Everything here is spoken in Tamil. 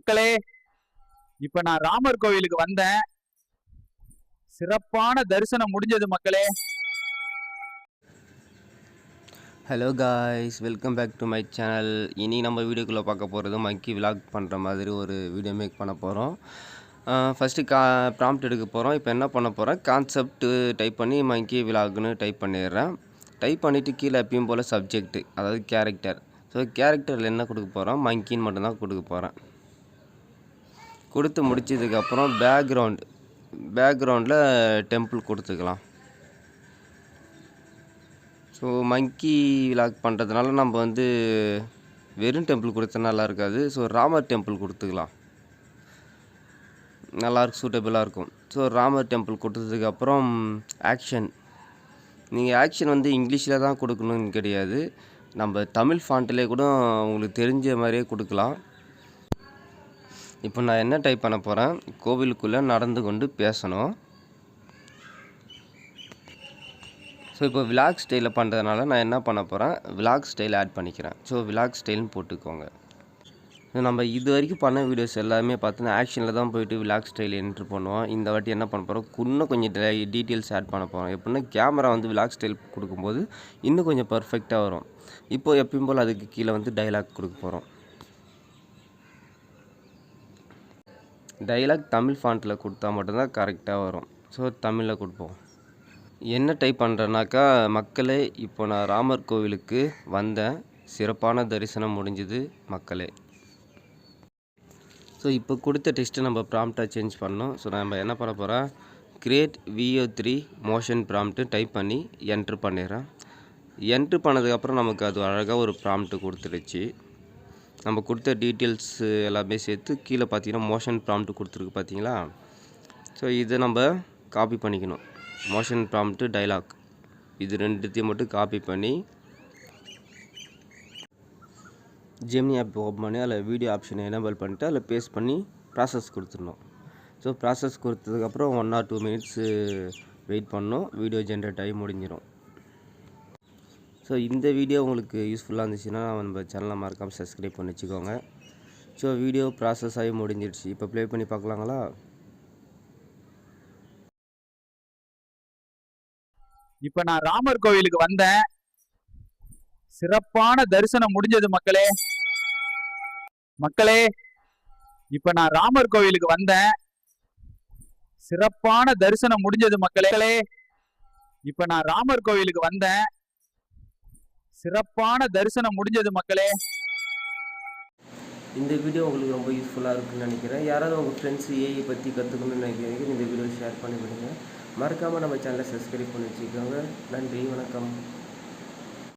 மக்களே, இப்ப நான் ராமர் கோவிலுக்கு வந்தேன். சிறப்பான தரிசனம் முடிஞ்சது மக்களே. Hello guys, welcome back to my channel. இனி நம்ம வீடியோக்குள்ளே பார்க்க போகிறது மக்கி விலாக் பண்ணுற மாதிரி ஒரு வீடியோ மேக் பண்ண போகிறோம். ஃபஸ்ட்டு ப்ராம்ப்ட் எடுக்க போகிறோம். இப்போ என்ன பண்ண போகிறேன், கான்செப்ட் டைப் பண்ணி மக்கி விலாக்னு டைப் பண்ணிடுறேன். டைப் பண்ணிவிட்டு கீழே எப்பயும் போல் சப்ஜெக்ட், அதாவது கேரக்டர். ஸோ கேரக்டரில் என்ன கொடுக்க போகிறோம், மங்கின்னு மட்டும்தான் கொடுக்க போகிறேன். கொடுத்து முடிச்சதுக்கப்புறம் பேக்ரவுண்டில் டெம்பிள் கொடுத்துக்கலாம். ஸோ மக்கி விலாக் பண்ணுறதுனால நம்ம வெறும் டெம்பிள் கொடுத்தா நல்லா இருக்காது. ஸோ ராமர் டெம்பிள் கொடுத்துக்கலாம், நல்லாயிருக்கும், சூட்டபிளாக இருக்கும். ஸோ ராமர் டெம்பிள் கொடுத்ததுக்கப்புறம் ஆக்ஷன். நீங்கள் ஆக்ஷன் இங்கிலீஷில் தான் கொடுக்கணும்னு கிடையாது, நம்ம தமிழ் ஃபாண்ட்டிலே கூட உங்களுக்கு தெரிஞ்ச மாதிரியே கொடுக்கலாம். இப்போ நான் என்ன டைப் பண்ண போகிறேன், கோவிலுக்குள்ளே நடந்து கொண்டு பேசணும். ஸோ இப்போ விலாக் ஸ்டைலில் பண்ணுறதுனால நான் என்ன பண்ண போகிறேன், விலாக் ஸ்டைல் ஆட் பண்ணிக்கிறேன். ஸோ விலாக் ஸ்டைல்னு போட்டுக்கோங்க. ஸோ நம்ம இது வரைக்கும் பண்ண வீடியோஸ் எல்லாமே பார்த்தோன்னா ஆக்ஷனில் தான் போயிட்டு விலாக் ஸ்டைல் என்ட்ரு பண்ணுவோம். இந்த வாட்டி என்ன பண்ண போகிறோம், இன்னும் கொஞ்சம் டீட்டெயில்ஸ் ஆட் பண்ண போகிறோம். எப்படின்னா கேமரா விலாக் ஸ்டைல் கொடுக்கும்போது இன்னும் கொஞ்சம் பர்ஃபெக்டாக வரும். இப்போது எப்பயும் போல் அதுக்கு கீழே டைலாக் கொடுக்க போகிறோம். டைலாக் தமிழ் ஃபாண்ட்டில் கொடுத்தா மட்டும்தான் கரெக்டாக வரும். ஸோ தமிழில் கொடுப்போம். என்ன டைப் பண்ணுறேன்னாக்கா, மக்களே இப்போ நான் ராமர் கோவிலுக்கு வந்தேன், சிறப்பான தரிசனம் முடிஞ்சுது மக்களே. ஸோ இப்போ கொடுத்த டெஸ்ட்டு நம்ம ப்ராம்ப்டாக சேஞ்ச் பண்ணோம். ஸோ நம்ம என்ன பண்ண போகிறோம், create VO3 motion prompt type பண்ணி என்ட்ரு பண்ணிடுறேன். என்ட்ரு பண்ணதுக்கப்புறம் நமக்கு அது அழகாக ஒரு ப்ராம்ப்ட்டு கொடுத்துருச்சு. நம்ம கொடுத்த டீட்டெயில்ஸ் எல்லாமே சேர்த்து கீழே பார்த்தீங்கன்னா மோஷன் ப்ராம்ப்ட்டு கொடுத்துருக்கு பார்த்தீங்களா. ஸோ இதை நம்ம காப்பி பண்ணிக்கணும். மோஷன் ப்ராம்ப்ட்டு டைலாக் இது ரெண்டுத்தையும் மட்டும் காப்பி பண்ணி ஜெமினி ஆப் ஓப்பன் பண்ணி அதில் வீடியோ ஆப்ஷனை எனேபிள் பண்ணிட்டு அதில் பேஸ்ட் பண்ணி ப்ராசஸ் கொடுத்துடணும். ஸோ ப்ராசஸ் கொடுத்ததுக்கப்புறம் 1 or 2 minutes வெயிட் பண்ணணும், வீடியோ ஜென்ரேட் ஆகி முடிஞ்சிடும். ஸோ இந்த வீடியோ உங்களுக்கு யூஸ்ஃபுல்லாக இருந்துச்சுன்னா நம்ம சேனலை மறக்காமல் சப்ஸ்கிரைப் பண்ணி வச்சுக்கோங்க. ஸோ வீடியோ ப்ராசஸ் ஆகி முடிஞ்சிடுச்சு. இப்போ ப்ளே பண்ணி பார்க்கலாங்களா. இப்ப நான் ராமர் கோவிலுக்கு வந்தேன், சிறப்பான தரிசனம் முடிஞ்சது மக்களே. மக்களே, இப்ப நான் ராமர் கோவிலுக்கு வந்தேன், சிறப்பான தரிசனம் முடிஞ்சது மக்களே. இப்ப நான் ராமர் கோவிலுக்கு வந்தேன், சிறப்பான தரிசனம் முடிஞ்சது மக்களே. இந்த வீடியோ உங்களுக்கு ரொம்ப யூஸ்ஃபுல்லாக இருக்குன்னு நினைக்கிறேன். யாராவது உங்கள் ஃப்ரெண்ட்ஸ் ஏஐ பற்றி கற்றுக்கணும்னு நினைக்கிறீங்க, இந்த வீடியோ ஷேர் பண்ணி விடுங்க. மறக்காமல் நம்ம சேனலை சப்ஸ்கிரைப் பண்ணி வச்சுக்கோங்க. நன்றி, வணக்கம்.